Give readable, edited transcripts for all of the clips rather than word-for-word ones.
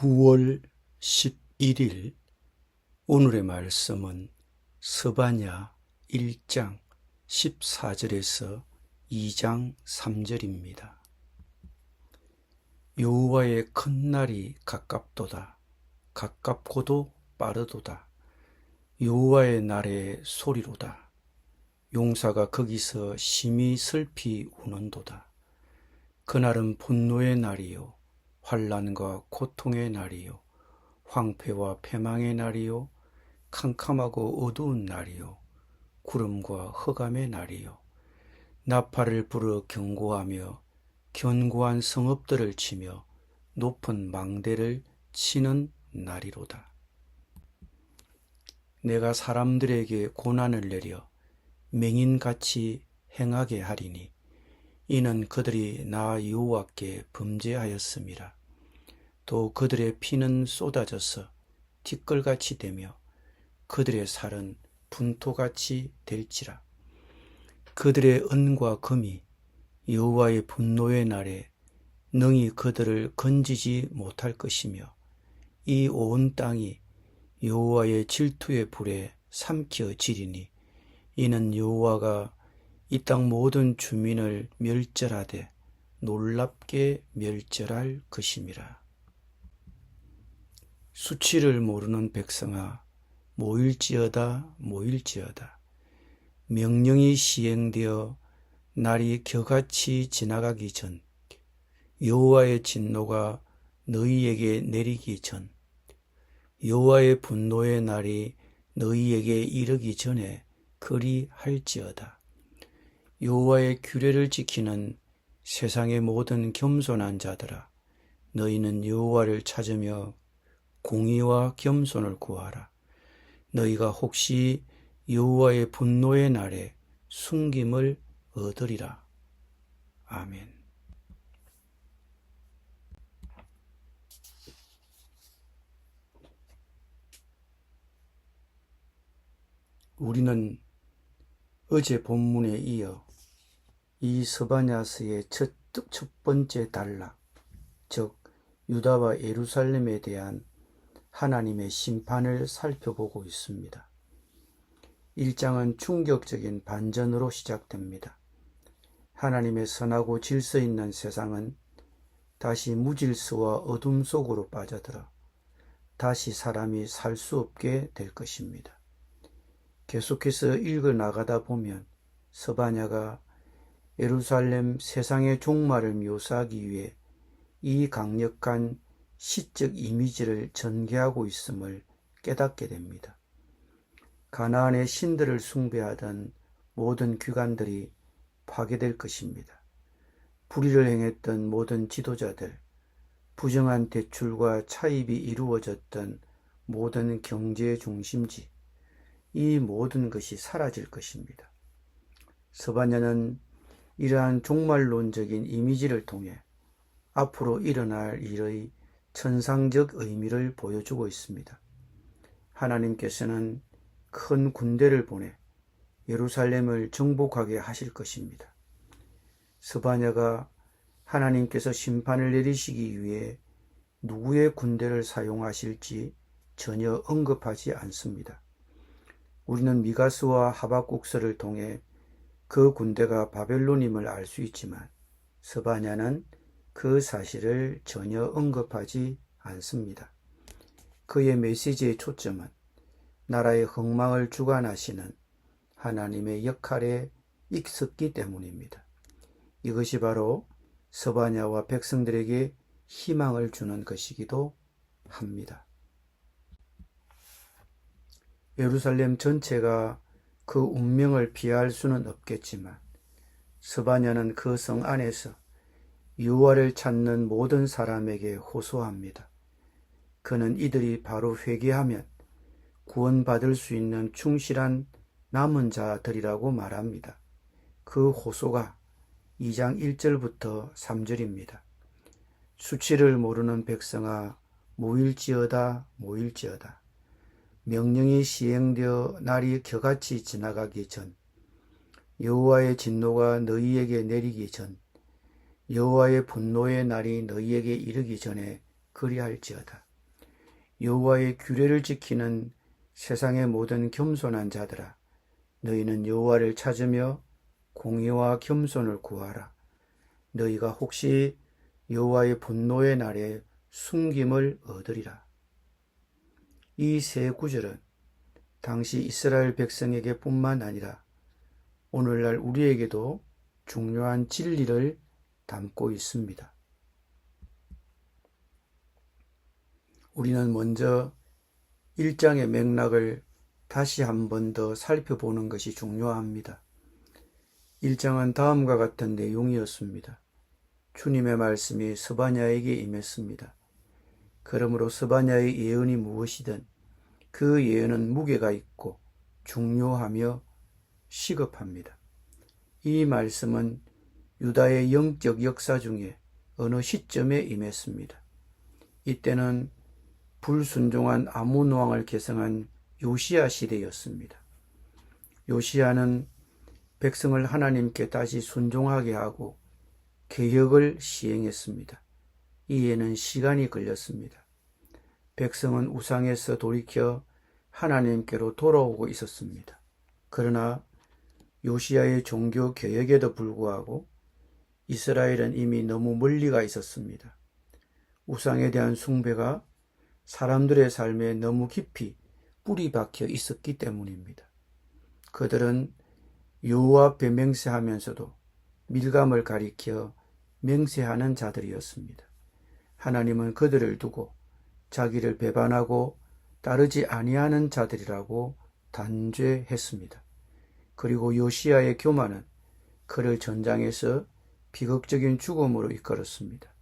9월 11일 오늘의 말씀은 스바냐 1장 14절에서 2장 3절입니다. 여호와의 큰 날이 가깝도다. 가깝고도 빠르도다. 여호와의 날의 소리로다. 용사가 거기서 심히 슬피 우는도다. 그날은 분노의 날이요 환난과 고통의 날이요 황폐와 패망의 날이요 캄캄하고 어두운 날이요 구름과 흑암의 날이요 나팔을 불어 경고하며 견고한 성읍들을 치며 높은 망대를 치는 날이로다. 내가 사람들에게 고난을 내려 맹인같이 행하게 하리니 이는 그들이 나 여호와께 범죄하였음이라. 또 그들의 피는 쏟아져서 티끌같이 되며 그들의 살은 분토같이 될지라. 그들의 은과 금이 여호와의 분노의 날에 능히 그들을 건지지 못할 것이며 이 온 땅이 여호와의 질투의 불에 삼켜지리니 이는 여호와가 이 땅 모든 주민을 멸절하되 놀랍게 멸절할 것임이라. 수치를 모르는 백성아 모일지어다 모일지어다. 명령이 시행되어 날이 겨같이 지나가기 전 여호와의 진노가 너희에게 내리기 전 여호와의 분노의 날이 너희에게 이르기 전에 그리할지어다. 여호와의 규례를 지키는 세상의 모든 겸손한 자들아, 너희는 여호와를 찾으며 공의와 겸손을 구하라. 너희가 혹시 여호와의 분노의 날에 숨김을 얻으리라. 아멘. 우리는 어제 본문에 이어 이 스바냐서의 첫 번째 단락, 즉 유다와 예루살렘에 대한 하나님의 심판을 살펴보고 있습니다. 1장은 충격적인 반전으로 시작됩니다. 하나님의 선하고 질서 있는 세상은 다시 무질서와 어둠 속으로 빠져들어 다시 사람이 살 수 없게 될 것입니다. 계속해서 읽어나가다 보면 스바냐가 예루살렘 세상의 종말을 묘사하기 위해 이 강력한 시적 이미지를 전개하고 있음을 깨닫게 됩니다. 가나안의 신들을 숭배하던 모든 귀관들이 파괴될 것입니다. 불의를 행했던 모든 지도자들, 부정한 대출과 차입이 이루어졌던 모든 경제의 중심지, 이 모든 것이 사라질 것입니다. 스바냐는 이러한 종말론적인 이미지를 통해 앞으로 일어날 일의 천상적 의미를 보여주고 있습니다. 하나님께서는 큰 군대를 보내 예루살렘을 정복하게 하실 것입니다. 스바냐가 하나님께서 심판을 내리시기 위해 누구의 군대를 사용하실지 전혀 언급하지 않습니다. 우리는 미가스와 하박국서를 통해 그 군대가 바벨론임을 알 수 있지만 스바냐는 그 사실을 전혀 언급하지 않습니다. 그의 메시지의 초점은 나라의 흥망을 주관하시는 하나님의 역할에 있었기 때문입니다. 이것이 바로 스바냐와 백성들에게 희망을 주는 것이기도 합니다. 예루살렘 전체가 그 운명을 피할 수는 없겠지만 스바냐는 그 성 안에서 여호와를 찾는 모든 사람에게 호소합니다. 그는 이들이 바로 회개하면 구원받을 수 있는 충실한 남은 자들이라고 말합니다. 그 호소가 2장 1절부터 3절입니다. 수치를 모르는 백성아 모일지어다 모일지어다. 명령이 시행되어 날이 겨같이 지나가기 전 여호와의 진노가 너희에게 내리기 전 여호와의 분노의 날이 너희에게 이르기 전에 그리할지어다. 여호와의 규례를 지키는 세상의 모든 겸손한 자들아, 너희는 여호와를 찾으며 공의와 겸손을 구하라. 너희가 혹시 여호와의 분노의 날에 숨김을 얻으리라. 이 세 구절은 당시 이스라엘 백성에게 뿐만 아니라 오늘날 우리에게도 중요한 진리를 담고 있습니다. 우리는 먼저 1장의 맥락을 다시 한 번 더 살펴보는 것이 중요합니다. 1장은 다음과 같은 내용이었습니다. 주님의 말씀이 스바냐에게 임했습니다. 그러므로 스바냐의 예언이 무엇이든 그 예언은 무게가 있고 중요하며 시급합니다. 이 말씀은 유다의 영적 역사 중에 어느 시점에 임했습니다. 이때는 불순종한 아몬 왕을 계승한 요시야 시대였습니다. 요시야는 백성을 하나님께 다시 순종하게 하고 개혁을 시행했습니다. 이에는 시간이 걸렸습니다. 백성은 우상에서 돌이켜 하나님께로 돌아오고 있었습니다. 그러나 요시야의 종교 개혁에도 불구하고 이스라엘은 이미 너무 멀리 가 있었습니다. 우상에 대한 숭배가 사람들의 삶에 너무 깊이 뿌리 박혀 있었기 때문입니다. 그들은 여호와 앞에 맹세하면서도 밀감을 가리켜 맹세하는 자들이었습니다. 하나님은 그들을 두고 자기를 배반하고 따르지 아니하는 자들이라고 단죄했습니다. 그리고 요시야의 교만은 그를 전장에서 비극적인 죽음으로 이끌었습니다.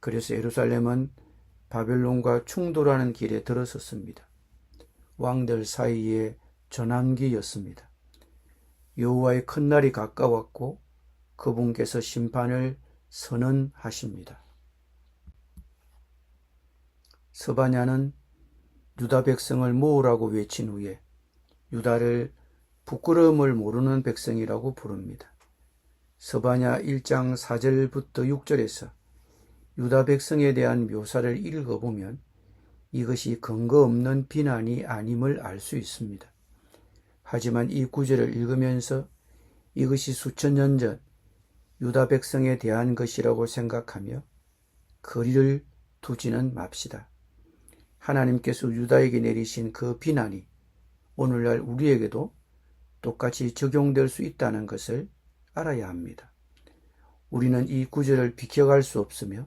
그래서 예루살렘은 바벨론과 충돌하는 길에 들어섰습니다. 왕들 사이에 전환기였습니다. 여호와의 큰 날이 가까웠고 그분께서 심판을 선언하십니다. 스바냐는 유다 백성을 모으라고 외친 후에 유다를 부끄러움을 모르는 백성이라고 부릅니다. 스바냐 1장 4절부터 6절에서 유다 백성에 대한 묘사를 읽어보면 이것이 근거 없는 비난이 아님을 알 수 있습니다. 하지만 이 구절을 읽으면서 이것이 수천 년 전 유다 백성에 대한 것이라고 생각하며 거리를 두지는 맙시다. 하나님께서 유다에게 내리신 그 비난이 오늘날 우리에게도 똑같이 적용될 수 있다는 것을 알아야 합니다. 우리는 이 구절을 비켜갈 수 없으며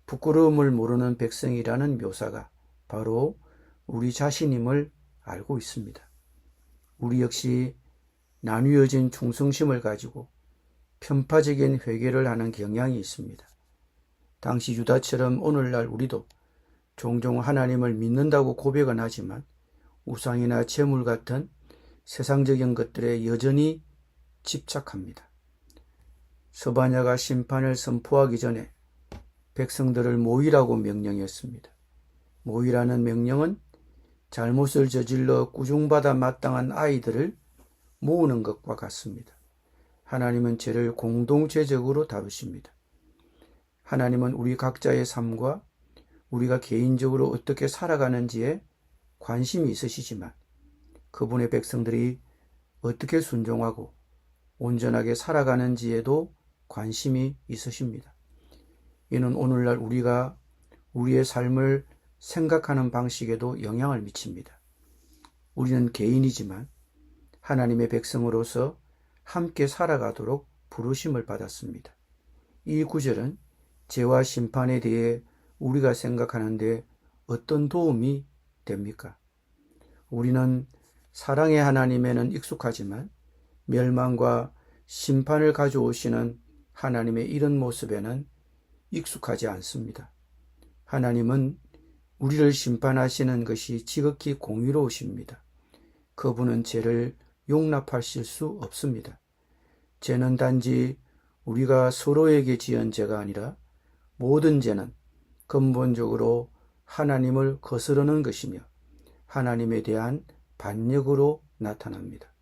부끄러움을 모르는 백성이라는 묘사가 바로 우리 자신임을 알고 있습니다. 우리 역시 나뉘어진 충성심을 가지고 편파적인 회개를 하는 경향이 있습니다. 당시 유다처럼 오늘날 우리도 종종 하나님을 믿는다고 고백은 하지만 우상이나 재물 같은 세상적인 것들에 여전히 집착합니다. 스바냐가 심판을 선포하기 전에 백성들을 모이라고 명령했습니다. 모이라는 명령은 잘못을 저질러 꾸중받아 마땅한 아이들을 모으는 것과 같습니다. 하나님은 죄를 공동체적으로 다루십니다. 하나님은 우리 각자의 삶과 우리가 개인적으로 어떻게 살아가는지에 관심이 있으시지만 그분의 백성들이 어떻게 순종하고 온전하게 살아가는지에도 관심이 있으십니다. 이는 오늘날 우리가 우리의 삶을 생각하는 방식에도 영향을 미칩니다. 우리는 개인이지만 하나님의 백성으로서 함께 살아가도록 부르심을 받았습니다. 이 구절은 죄와 심판에 대해 우리가 생각하는데 어떤 도움이 됩니까? 우리는 사랑의 하나님에는 익숙하지만 멸망과 심판을 가져오시는 하나님의 이런 모습에는 익숙하지 않습니다. 하나님은 우리를 심판하시는 것이 지극히 공의로우십니다. 그분은 죄를 용납하실 수 없습니다. 죄는 단지 우리가 서로에게 지은 죄가 아니라 모든 죄는 근본적으로 하나님을 거스르는 것이며 하나님에 대한 반역으로 나타납니다.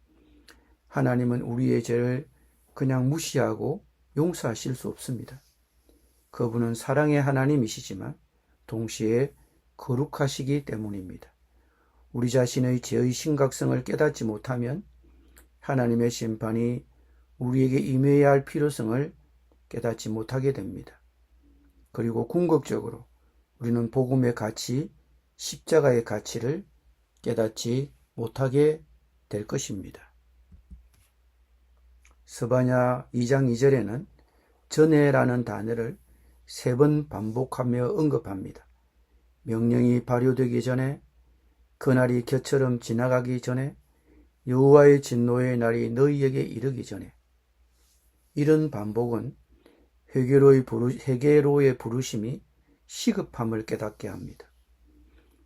하나님은 우리의 죄를 그냥 무시하고 용서하실 수 없습니다. 그분은 사랑의 하나님이시지만 동시에 거룩하시기 때문입니다. 우리 자신의 죄의 심각성을 깨닫지 못하면 하나님의 심판이 우리에게 임해야 할 필요성을 깨닫지 못하게 됩니다. 그리고 궁극적으로 우리는 복음의 가치, 십자가의 가치를 깨닫지 못하게 될 것입니다. 스바냐 2장 2절에는 전에라는 단어를 3번 반복하며 언급합니다. 명령이 발효되기 전에, 그날이 겨처럼 지나가기 전에, 여호와의 진노의 날이 너희에게 이르기 전에. 이런 반복은 회개로의 부르심이 시급함을 깨닫게 합니다.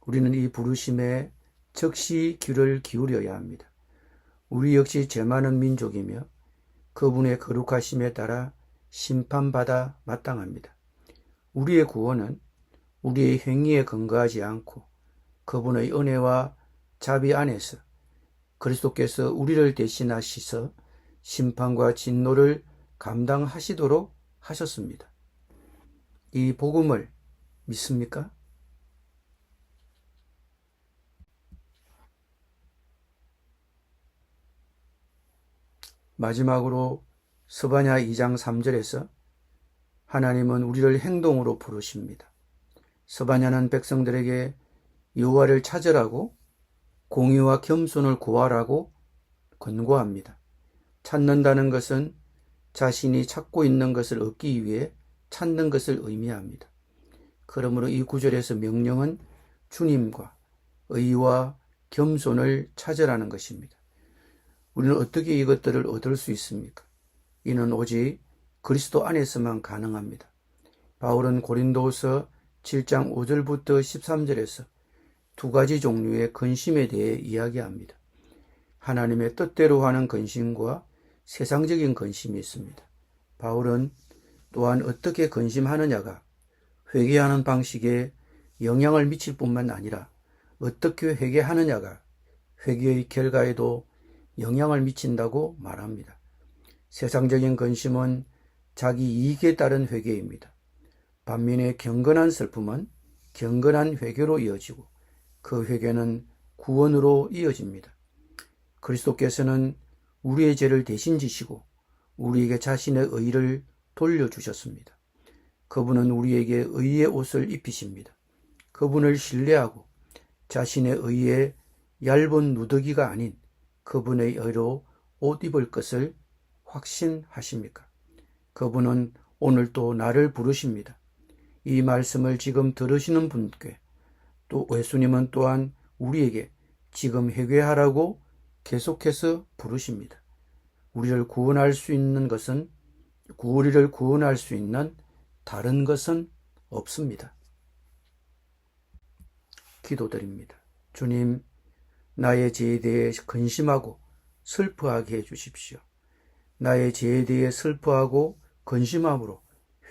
우리는 이 부르심에 즉시 귀를 기울여야 합니다. 우리 역시 죄 많은 민족이며 그분의 거룩하심에 따라 심판받아 마땅합니다. 우리의 구원은 우리의 행위에 근거하지 않고 그분의 은혜와 자비 안에서 그리스도께서 우리를 대신하시서 심판과 진노를 감당하시도록 하셨습니다. 이 복음을 믿습니까? 마지막으로 스바냐 2장 3절에서 하나님은 우리를 행동으로 부르십니다. 스바냐는 백성들에게 여호와를 찾으라고, 공의와 겸손을 구하라고 권고합니다. 찾는다는 것은 자신이 찾고 있는 것을 얻기 위해 찾는 것을 의미합니다. 그러므로 이 구절에서 명령은 주님과 의와 겸손을 찾으라는 것입니다. 우리는 어떻게 이것들을 얻을 수 있습니까? 이는 오직 그리스도 안에서만 가능합니다. 바울은 고린도서 7장 5절부터 13절에서 2가지 종류의 근심에 대해 이야기합니다. 하나님의 뜻대로 하는 근심과 세상적인 근심이 있습니다. 바울은 또한 어떻게 근심하느냐가 회개하는 방식에 영향을 미칠 뿐만 아니라 어떻게 회개하느냐가 회개의 결과에도 영향을 미친다고 말합니다. 세상적인 근심은 자기 이익에 따른 회개입니다. 반면에 경건한 슬픔은 경건한 회개로 이어지고 그 회개는 구원으로 이어집니다. 그리스도께서는 우리의 죄를 대신 지시고 우리에게 자신의 의를 돌려주셨습니다. 그분은 우리에게 의의 옷을 입히십니다. 그분을 신뢰하고 자신의 의에 얇은 누더기가 아닌 그분의 의로 옷 입을 것을 확신하십니까? 그분은 오늘 또 나를 부르십니다. 이 말씀을 지금 들으시는 분께 또 예수님은 또한 우리에게 지금 회개하라고 계속해서 부르십니다. 우리를 구원할 수 있는 다른 것은 없습니다. 기도드립니다. 주님, 나의 죄에 대해 근심하고 슬퍼하게 해주십시오. 나의 죄에 대해 슬퍼하고 근심함으로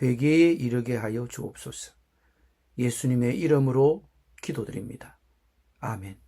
회개에 이르게 하여 주옵소서. 예수님의 이름으로 기도드립니다. 아멘.